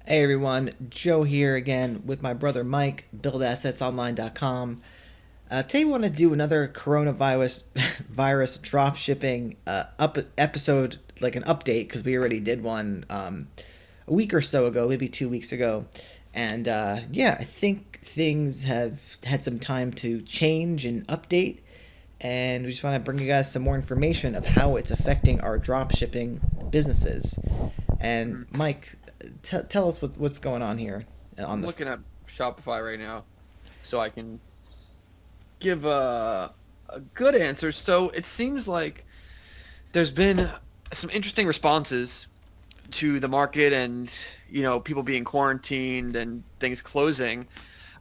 Hey everyone, Joe here again with my brother Mike, buildassetsonline.com. Today we want to do another coronavirus virus drop shipping episode, like an update, because we already did one a week or so ago, maybe 2 weeks ago. And yeah, I think things have had some time to change and update. And we just want to bring you guys some more information of how it's affecting our drop shipping businesses. And Mhm. Mike, tell us what's going on here on I'm the. looking at Shopify right now, so I can give a good answer. So it seems like there's been some interesting responses to the market, and people being quarantined and things closing.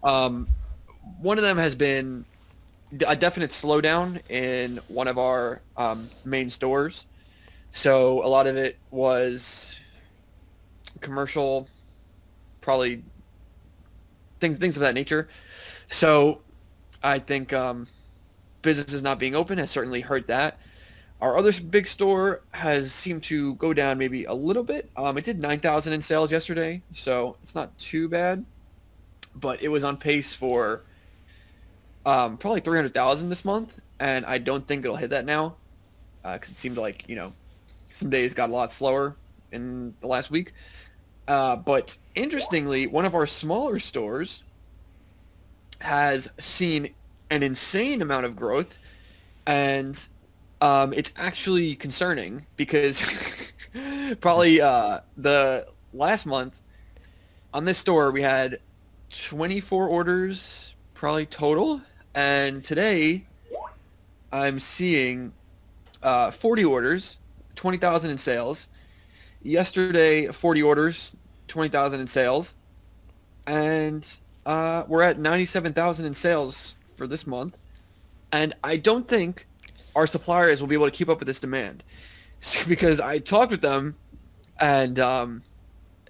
Um, One of them has been a definite slowdown in one of our main stores. So a lot of it was commercial, probably things of that nature. So I think businesses not being open has certainly hurt that. Our other big store has seemed to go down maybe a little bit. It did 9,000 in sales yesterday, so it's not too bad. But it was on pace for probably 300,000 this month, and I don't think it'll hit that now because it seemed like some days got a lot slower in the last week. But interestingly, one of our smaller stores has seen an insane amount of growth, and it's actually concerning because probably the last month on this store we had 24 orders probably total, and today I'm seeing 40 orders, 20,000 in sales. Yesterday, 40 orders, 20,000 in sales, and we're at 97,000 in sales for this month. And I don't think our suppliers will be able to keep up with this demand because I talked with them, and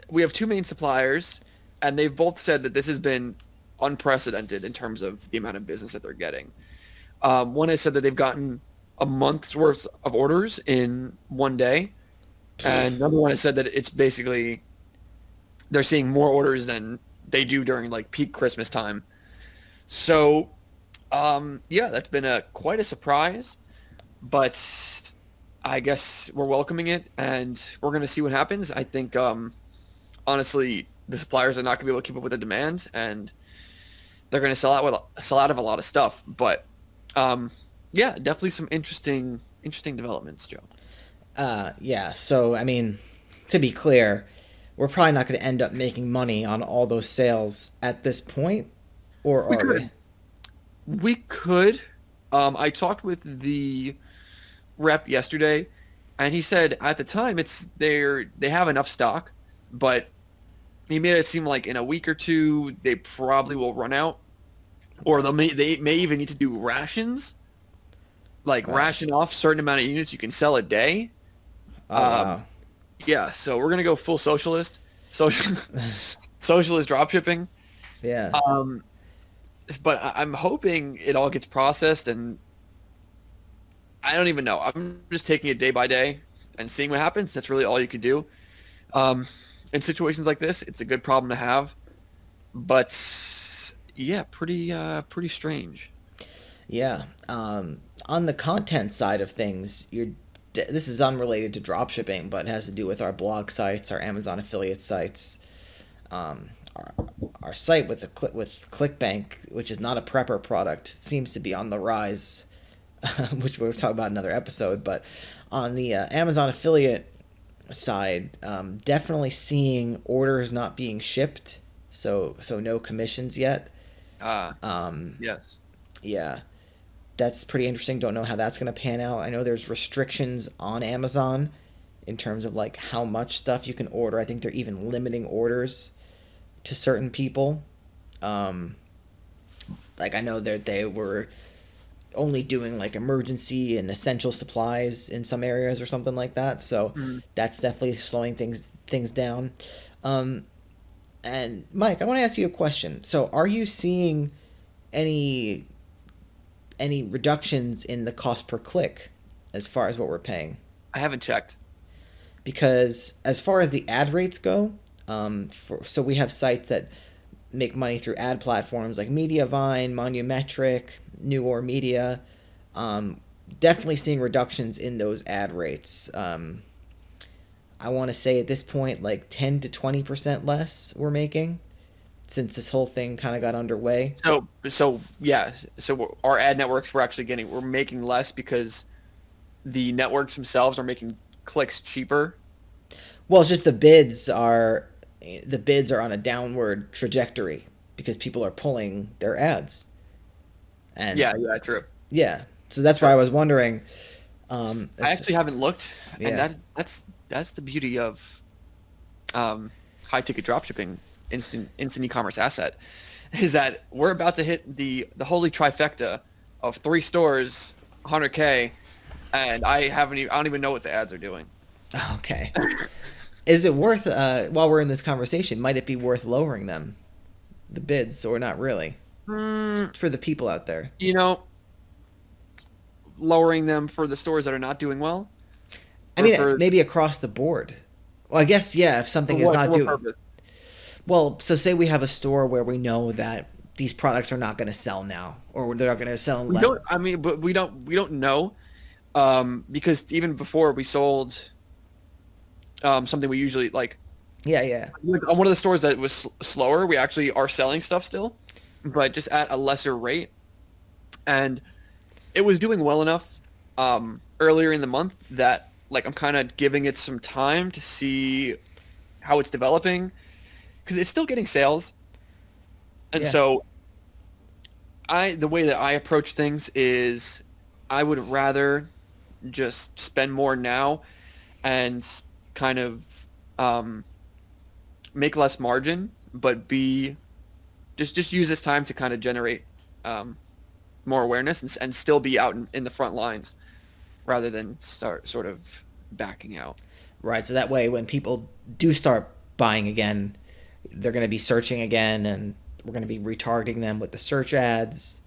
we have two main suppliers, and they've both said that this has been unprecedented in terms of the amount of business that they're getting. One has said that they've gotten a month's worth of orders in one day, and another one has said that it's basically they're seeing more orders than they do during like peak Christmas time. So yeah, that's been a quite a surprise, but I guess we're welcoming it, and we're gonna see what happens. I think honestly, the suppliers are not gonna be able to keep up with the demand, and they're gonna sell out of a lot of stuff. But yeah, definitely some interesting developments, Joe. Yeah, so I mean, to be clear, we're probably not going to end up making money on all those sales at this point, or We are we? could, we could. I talked with the rep yesterday, and he said at the time they have enough stock, but he made it seem like in a week or two they probably will run out, or they may even need to do rations, like Wow. ration off certain amount of units you can sell a day. Oh Um, wow. yeah, so we're gonna go full socialist, social socialist dropshipping. Yeah. Um, but I'm hoping it all gets processed, and I don't even know. I'm just taking it day by day and seeing what happens. That's really all you can do. Um, in situations like this, it's a good problem to have, but yeah, pretty strange. Yeah. On the content side of things, this is unrelated to dropshipping, but it has to do with our blog sites, our Amazon affiliate sites, um, our, our site with ClickBank, which is not a prepper product, seems to be on the rise, which we'll talk about in another episode. But on the Amazon affiliate side, definitely seeing orders not being shipped, so no commissions yet. Uh, Um, yes. yeah, that's pretty interesting. Don't know how that's going to pan out. I know there's restrictions on Amazon in terms of like how much stuff you can order. I think they're even limiting orders to certain people. Um, like I know that they were only doing like emergency and essential supplies in some areas or something like that. So Mhm. that's definitely slowing things down. Um, and Mike, I want to ask you a question. So are you seeing any any reductions in the cost per click as far as what we're paying? I haven't checked. Because as far as the ad rates go, So we have sites that make money through ad platforms like Mediavine, Monumetric, New Or Media. Definitely seeing reductions in those ad rates. I want to say at this point, like 10 to 20% less we're making since this whole thing kind of got underway. So yeah. So our ad networks we're making less because the networks themselves are making clicks cheaper. Well, it's just the bids are on a downward trajectory because people are pulling their ads. And Yeah, true. yeah, so that's why I was wondering. I actually haven't looked, and Yeah. that's the beauty of high ticket dropshipping, instant e-commerce asset, is that we're about to hit the holy trifecta of 3 stores, 100K, and I don't even know what the ads are doing. Okay. Is it worth while we're in this conversation? Might it be worth lowering them, the bids, or not really? Just for the people out there. You know, lowering them for the stores that are not doing well, I or mean, for maybe across the board. Well, I guess yeah. If something is for not what doing purpose? well, so say we have a store where we know that these products are not going to sell now, or they're not going to sell We less. don't. I mean, but we don't know, because even before we sold something we usually like. Yeah, yeah, Like, on one of the stores that was slower, we actually are selling stuff still, but just at a lesser rate. And it was doing well enough earlier in the month that like I'm kind of giving it some time to see how it's developing because it's still getting sales. And yeah. so the way that I approach things is I would rather just spend more now and kind of make less margin, but just use this time to kind of generate more awareness and still be out in the front lines rather than start sort of backing out. Right. So that way, when people do start buying again, they're going to be searching again, and we're going to be retargeting them with the search ads.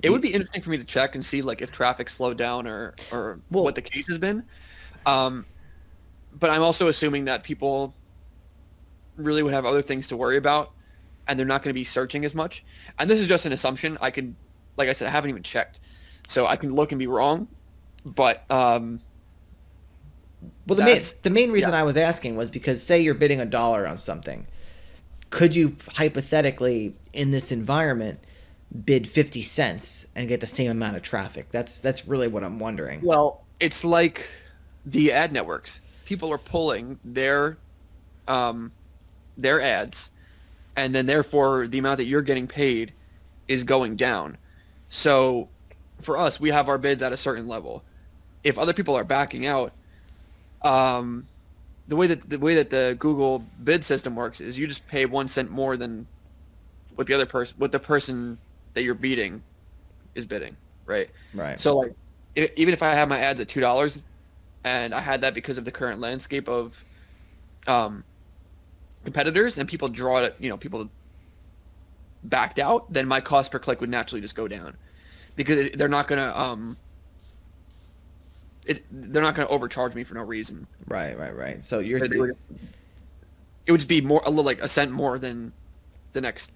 It would be interesting for me to check and see like if traffic slowed down or Well, what the case has been. Um, but I'm also assuming that people really would have other things to worry about and they're not going to be searching as much. And this is just an assumption. Like I said, I haven't even checked. So I can look and be wrong. But well, that's, the main reason yeah. I was asking was because say you're bidding $1 on something, could you hypothetically in this environment bid 50 cents and get the same amount of traffic? That's really what I'm wondering. Well, it's like the ad networks. People are pulling their ads, and then therefore the amount that you're getting paid is going down. So for us, we have our bids at a certain level. If other people are backing out, the way that the Google bid system works is you just pay 1 cent more than what the person that you're beating is bidding, right? Right. So like, even if I have my ads at $2, and I had that because of the current landscape of competitors, and people people backed out, then my cost per click would naturally just go down because they're not gonna overcharge me for no reason. Right. So you're It would just be a little like a cent more than the next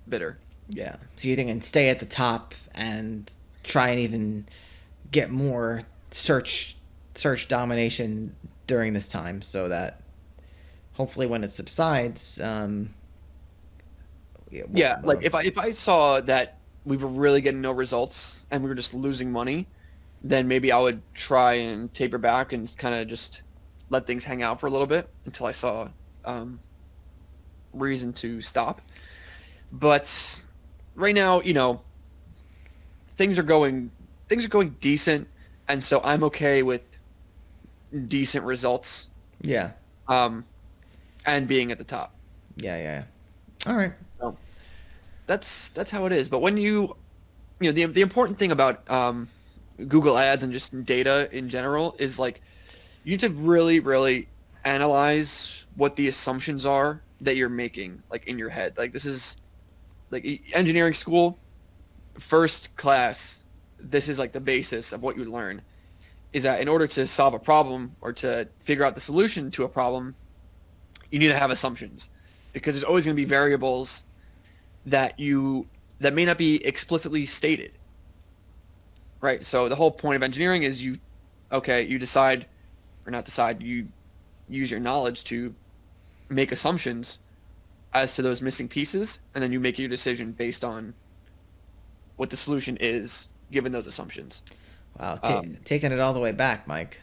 bidder. yeah. So you're thinking stay at the top and try and even get more search domination during this time, so that hopefully when it subsides, Yeah, like if I saw that we were really getting no results and we were just losing money, then maybe I would try and taper back and kind of just let things hang out for a little bit until I saw reason to stop. But right now, things are going decent, and so I'm okay with decent results yeah, and being at the top. yeah. All right. So that's how it is. But when the important thing about Google Ads and just data in general is like you need to really, really analyze what the assumptions are that you're making, like in your head. Like this is like engineering school, first class. This is like the basis of what you learn. Is that in order to solve a problem or to figure out the solution to a problem, you need to have assumptions, because there's always going to be variables that may not be explicitly stated, right? So the whole point of engineering is you decide, or not decide, you use your knowledge to make assumptions as to those missing pieces, and then you make your decision based on what the solution is given those assumptions. Wow, taking it all the way back, Mike.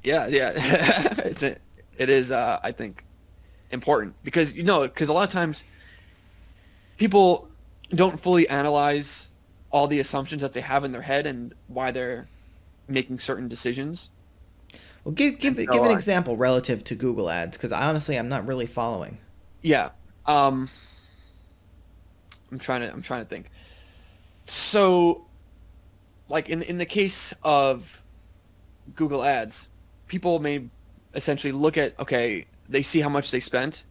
Yeah. It is I think important, because a lot of times people don't fully analyze all the assumptions that they have in their head and why they're making certain decisions. Well, give an example relative to Google Ads, because I'm not really following. Yeah. I'm trying to think. So, like in the case of Google Ads, people may essentially look at, they see how much they spent,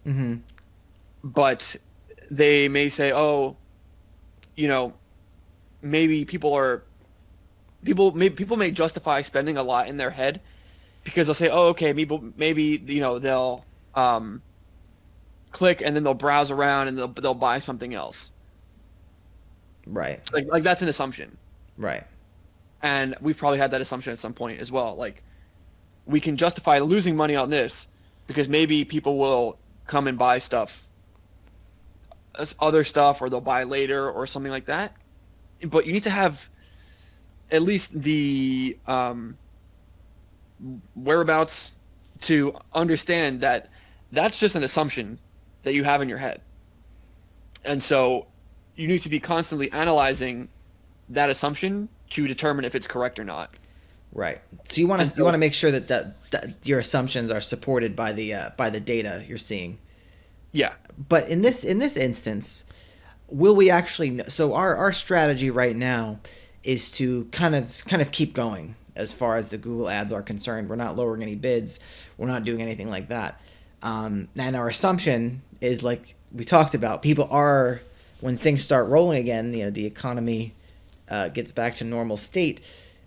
Mm-hmm. but they may say, maybe people may justify spending a lot in their head, because they'll say, maybe they'll click and then they'll browse around and they'll buy something else. Right. Like that's an assumption. Right. And we've probably had that assumption at some point as well. Like, we can justify losing money on this because maybe people will come and buy other stuff, or they'll buy later or something like that. But you need to have at least the whereabouts to understand that that's just an assumption that you have in your head. And so you need to be constantly analyzing that assumption to determine if it's correct or not. Right. So you want to make sure that your assumptions are supported by the data you're seeing. Yeah. But in this instance, will we actually know? So our strategy right now is to kind of keep going as far as the Google ads are concerned. We're not lowering any bids. We're not doing anything like that. And our assumption is, like we talked about, people are, when things start rolling again, the economy gets back to normal state,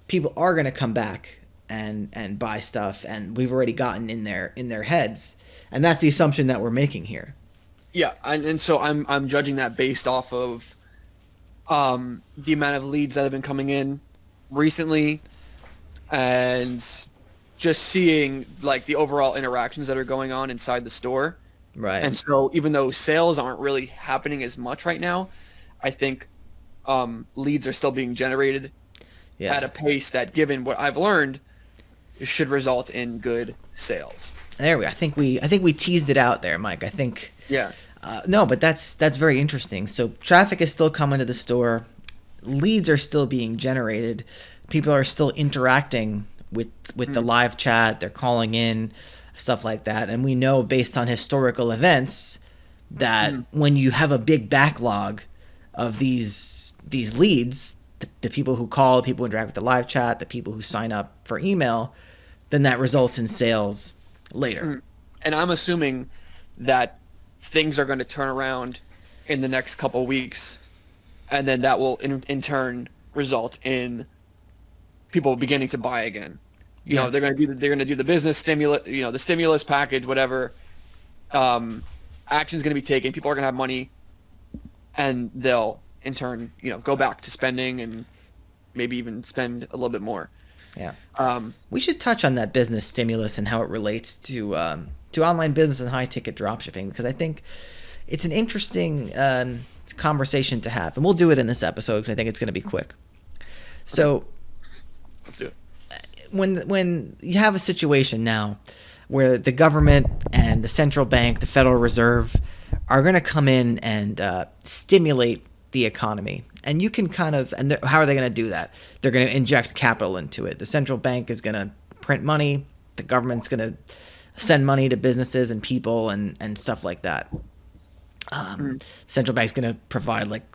people are going to come back and buy stuff, and we've already gotten in their heads, and that's the assumption that we're making here. Yeah, and so I'm judging that based off of the amount of leads that have been coming in recently, and just seeing like the overall interactions that are going on inside the store. Right. And so even though sales aren't really happening as much right now, I think leads are still being generated at a pace that, given what I've learned, should result in good sales. There we. I think we teased it out there, Mike. I think. Yeah. No, but that's very interesting. So traffic is still coming to the store, leads are still being generated, people are still interacting with the live chat. They're calling in, stuff like that, and we know based on historical events that when you have a big backlog of these leads, the people who call, the people who interact with the live chat, the people who sign up for email, then that results in sales later. And I'm assuming that things are going to turn around in the next couple weeks, and then that will in turn result in people beginning to buy again. You know, they're going to do the business stimulus, the stimulus package, whatever. Action's going to be taken. People are going to have money, and they'll in turn, go back to spending and maybe even spend a little bit more. Yeah. We should touch on that business stimulus and how it relates to online business and high ticket dropshipping, because I think it's an interesting conversation to have, and we'll do it in this episode because I think it's going to be quick. So let's do it. When you have a situation now where the government and the central bank, the Federal Reserve, are going to come in and stimulate the economy, and you can how are they going to do that? They're going to inject capital into it. The central bank is going to print money. The government's going to send money to businesses and people and stuff like that. Central bank's going to provide like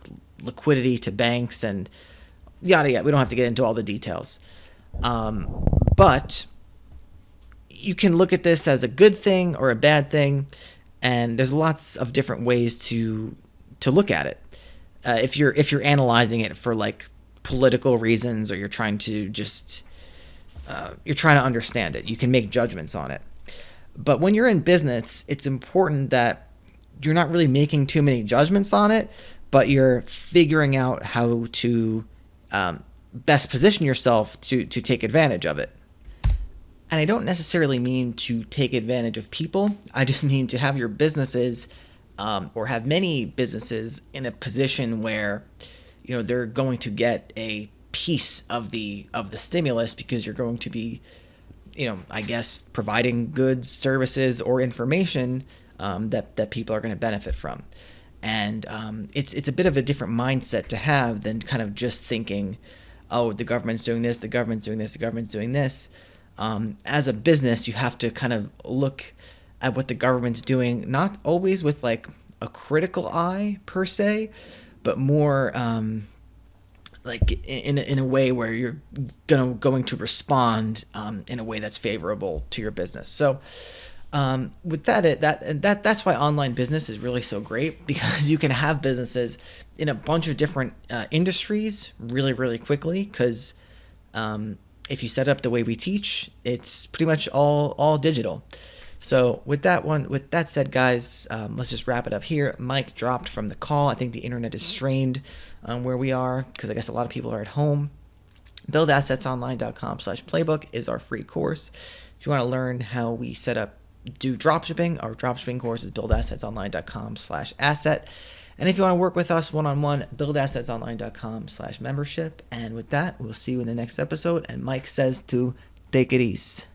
liquidity to banks and yada yada. We don't have to get into all the details. But you can look at this as a good thing or a bad thing, and there's lots of different ways to look at it. If you're analyzing it for like political reasons, or you're trying to understand it, you can make judgments on it. But when you're in business, it's important that you're not really making too many judgments on it, but you're figuring out how to best position yourself to take advantage of it. And I don't necessarily mean to take advantage of people. I just mean to have your businesses or have many businesses in a position where, you know, they're going to get a piece of the stimulus, because you're going to be, you know, I guess, providing goods, services, or information that people are going to benefit from. And it's a bit of a different mindset to have than kind of just thinking, oh, the government's doing this, the government's doing this, the government's doing this. As a business, you have to kind of look at what the government's doing, not always with like a critical eye per se, but more like in a way where you're going to respond in a way that's favorable to your business. So with that's why online business is really so great, because you can have businesses in a bunch of different industries really, really quickly, because if you set up the way we teach, it's pretty much all digital. So with that said, guys, let's just wrap it up here. Mike dropped from the call. I think the internet is strained where we are, because I guess a lot of people are at home. BuildAssetsOnline.com/playbook is our free course. If you want to learn how we do dropshipping, our dropshipping course is BuildAssetsOnline.com/asset. And if you want to work with us one-on-one, BuildAssetsOnline.com/membership. And with that, we'll see you in the next episode. And Mike says to take it easy.